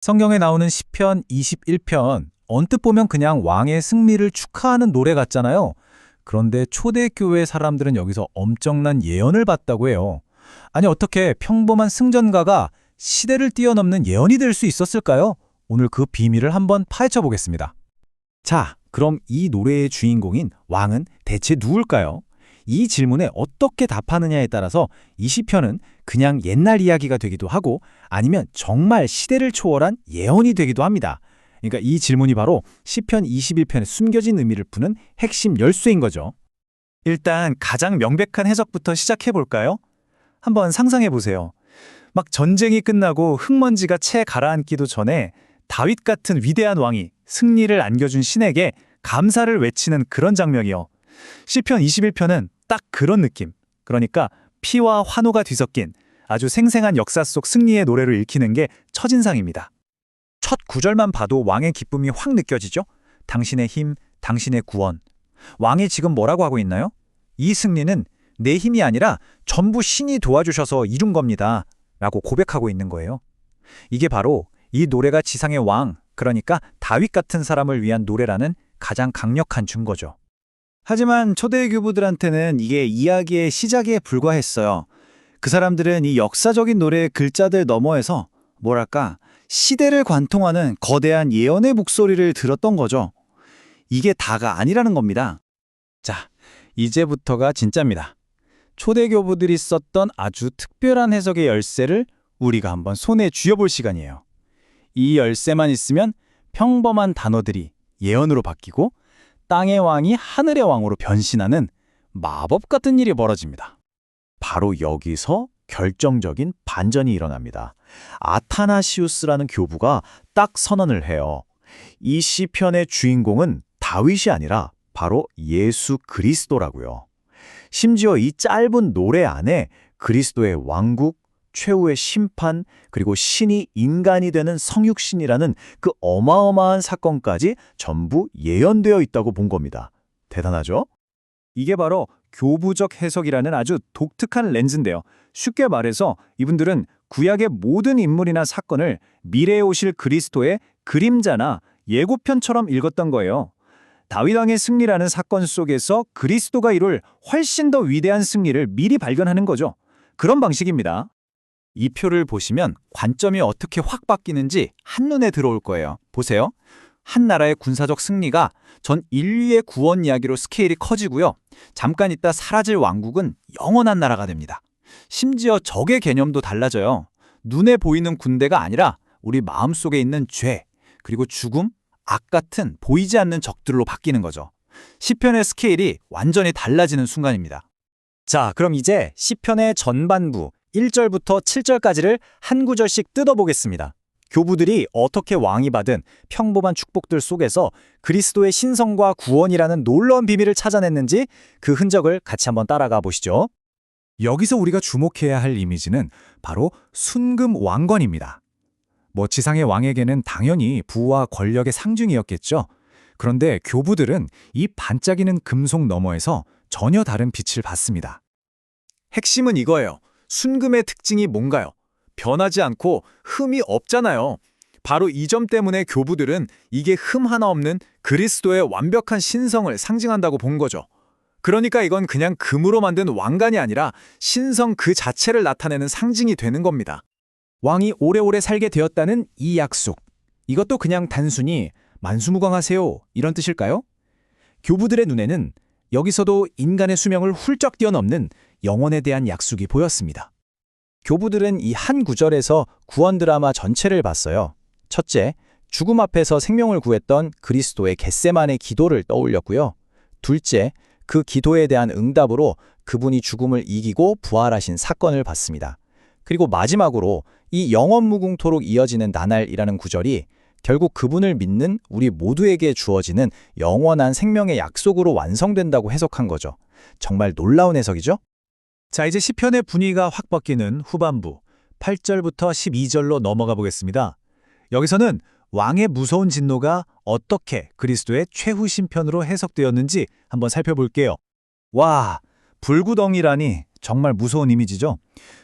성경에 나오는 시편 21편, 언뜻 보면 그냥 왕의 승리를 축하하는 노래 같잖아요. 그런데 초대교회 사람들은 여기서 엄청난 예언을 봤다고 해요. 아니, 어떻게 평범한 승전가가 시대를 뛰어넘는 예언이 될 수 있었을까요? 오늘 그 비밀을 한번 파헤쳐 보겠습니다. 자, 그럼 이 노래의 주인공인 왕은 대체 누굴까요? 이 질문에 어떻게 답하느냐에 따라서 이 시편은 그냥 옛날 이야기가 되기도 하고 아니면 정말 시대를 초월한 예언이 되기도 합니다. 그러니까 이 질문이 바로 시편 21편에 숨겨진 의미를 푸는 핵심 열쇠인 거죠. 일단 가장 명백한 해석부터 시작해 볼까요? 한번 상상해 보세요. 막 전쟁이 끝나고 흙먼지가 채 가라앉기도 전에 다윗 같은 위대한 왕이 승리를 안겨준 신에게 감사를 외치는 그런 장면이요. 시편 21편은 딱 그런 느낌. 그러니까 피와 환호가 뒤섞인 아주 생생한 역사 속 승리의 노래를 읽히는 게 첫인상입니다. 첫 구절만 봐도 왕의 기쁨이 확 느껴지죠? 당신의 힘, 당신의 구원. 왕이 지금 뭐라고 하고 있나요? 이 승리는 내 힘이 아니라 전부 신이 도와주셔서 이룬 겁니다. 라고 고백하고 있는 거예요. 이게 바로 이 노래가 지상의 왕, 그러니까 다윗 같은 사람을 위한 노래라는 가장 강력한 증거죠. 하지만 초대 교부들한테는 이게 이야기의 시작에 불과했어요. 그 사람들은 이 역사적인 노래의 글자들 너머에서 뭐랄까 시대를 관통하는 거대한 예언의 목소리를 들었던 거죠. 이게 다가 아니라는 겁니다. 자, 이제부터가 진짜입니다. 초대 교부들이 썼던 아주 특별한 해석의 열쇠를 우리가 한번 손에 쥐어볼 시간이에요. 이 열쇠만 있으면 평범한 단어들이 예언으로 바뀌고 땅의 왕이 하늘의 왕으로 변신하는 마법 같은 일이 벌어집니다. 바로 여기서 결정적인 반전이 일어납니다. 아타나시우스라는 교부가 딱 선언을 해요. 이 시편의 주인공은 다윗이 아니라 바로 예수 그리스도라고요. 심지어 이 짧은 노래 안에 그리스도의 왕국, 최후의 심판, 그리고 신이 인간이 되는 성육신이라는 그 어마어마한 사건까지 전부 예언되어 있다고 본 겁니다. 대단하죠? 이게 바로 교부적 해석이라는 아주 독특한 렌즈인데요. 쉽게 말해서 이분들은 구약의 모든 인물이나 사건을 미래에 오실 그리스도의 그림자나 예고편처럼 읽었던 거예요. 다윗 왕의 승리라는 사건 속에서 그리스도가 이룰 훨씬 더 위대한 승리를 미리 발견하는 거죠. 그런 방식입니다. 이 표를 보시면 관점이 어떻게 확 바뀌는지 한눈에 들어올 거예요. 보세요. 한 나라의 군사적 승리가 전 인류의 구원 이야기로 스케일이 커지고요. 잠깐 있다 사라질 왕국은 영원한 나라가 됩니다. 심지어 적의 개념도 달라져요. 눈에 보이는 군대가 아니라 우리 마음속에 있는 죄, 그리고 죽음, 악 같은 보이지 않는 적들로 바뀌는 거죠. 시편의 스케일이 완전히 달라지는 순간입니다. 자, 그럼 이제 시편의 전반부 1절부터 7절까지를 한 구절씩 뜯어보겠습니다. 교부들이 어떻게 왕이 받은 평범한 축복들 속에서 그리스도의 신성과 구원이라는 놀라운 비밀을 찾아냈는지 그 흔적을 같이 한번 따라가 보시죠. 여기서 우리가 주목해야 할 이미지는 바로 순금 왕관입니다. 지상의 왕에게는 당연히 부와 권력의 상징이었겠죠. 그런데 교부들은 이 반짝이는 금속 너머에서 전혀 다른 빛을 받습니다. 핵심은 이거예요. 순금의 특징이 뭔가요? 변하지 않고 흠이 없잖아요. 바로 이 점 때문에 교부들은 이게 흠 하나 없는 그리스도의 완벽한 신성을 상징한다고 본 거죠. 그러니까 이건 그냥 금으로 만든 왕관이 아니라 신성 그 자체를 나타내는 상징이 되는 겁니다. 왕이 오래오래 살게 되었다는 이 약속. 이것도 그냥 단순히 만수무강하세요 이런 뜻일까요? 교부들의 눈에는 여기서도 인간의 수명을 훌쩍 뛰어넘는 영원에 대한 약속이 보였습니다. 교부들은 이 한 구절에서 구원 드라마 전체를 봤어요. 첫째, 죽음 앞에서 생명을 구했던 그리스도의 겟세마네 기도를 떠올렸고요. 둘째, 그 기도에 대한 응답으로 그분이 죽음을 이기고 부활하신 사건을 봤습니다. 그리고 마지막으로 이 영원무궁토록 이어지는 나날이라는 구절이 결국 그분을 믿는 우리 모두에게 주어지는 영원한 생명의 약속으로 완성된다고 해석한 거죠. 정말 놀라운 해석이죠? 자, 이제 시편의 분위기가 확 바뀌는 후반부 8절부터 12절로 넘어가 보겠습니다. 여기서는 왕의 무서운 진노가 어떻게 그리스도의 최후 심편으로 해석되었는지 한번 살펴볼게요. 와, 불구덩이라니 정말 무서운 이미지죠.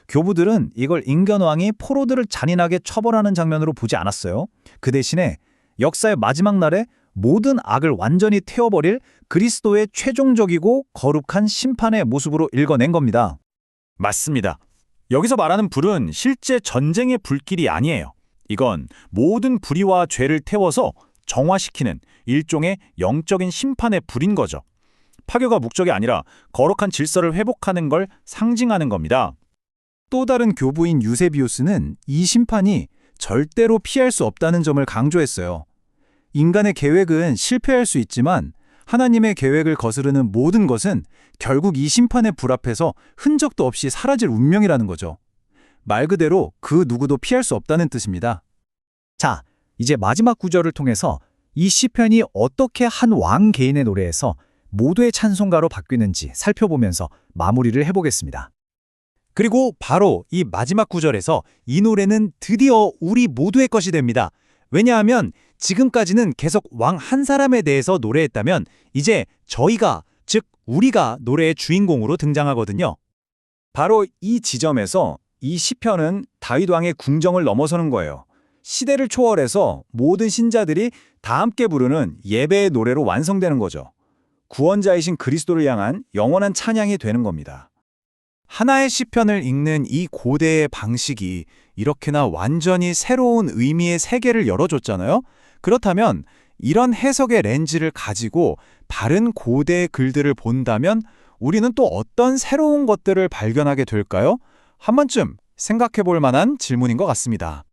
교부들은 이걸 인간왕이 포로들을 잔인하게 처벌하는 장면으로 보지 않았어요. 그 대신에 역사의 마지막 날에 모든 악을 완전히 태워버릴 그리스도의 최종적이고 거룩한 심판의 모습으로 읽어낸 겁니다. 맞습니다. 여기서 말하는 불은 실제 전쟁의 불길이 아니에요. 이건 모든 불의와 죄를 태워서 정화시키는 일종의 영적인 심판의 불인 거죠. 파괴가 목적이 아니라 거룩한 질서를 회복하는 걸 상징하는 겁니다. 또 다른 교부인 유세비우스는 이 심판이 절대로 피할 수 없다는 점을 강조했어요. 인간의 계획은 실패할 수 있지만 하나님의 계획을 거스르는 모든 것은 결국 이 심판의 불 앞에서 흔적도 없이 사라질 운명이라는 거죠. 말 그대로 그 누구도 피할 수 없다는 뜻입니다. 자, 이제 마지막 구절을 통해서 이 시편이 어떻게 한 왕 개인의 노래에서 모두의 찬송가로 바뀌는지 살펴보면서 마무리를 해보겠습니다. 그리고 바로 이 마지막 구절에서 이 노래는 드디어 우리 모두의 것이 됩니다. 왜냐하면 지금까지는 계속 왕 한 사람에 대해서 노래했다면 이제 저희가, 즉 우리가 노래의 주인공으로 등장하거든요. 바로 이 지점에서 이 시편은 다윗 왕의 궁정을 넘어서는 거예요. 시대를 초월해서 모든 신자들이 다 함께 부르는 예배의 노래로 완성되는 거죠. 구원자이신 그리스도를 향한 영원한 찬양이 되는 겁니다. 하나의 시편을 읽는 이 고대의 방식이 이렇게나 완전히 새로운 의미의 세계를 열어줬잖아요. 그렇다면 이런 해석의 렌즈를 가지고 바른 고대의 글들을 본다면 우리는 또 어떤 새로운 것들을 발견하게 될까요? 한 번쯤 생각해 볼 만한 질문인 것 같습니다.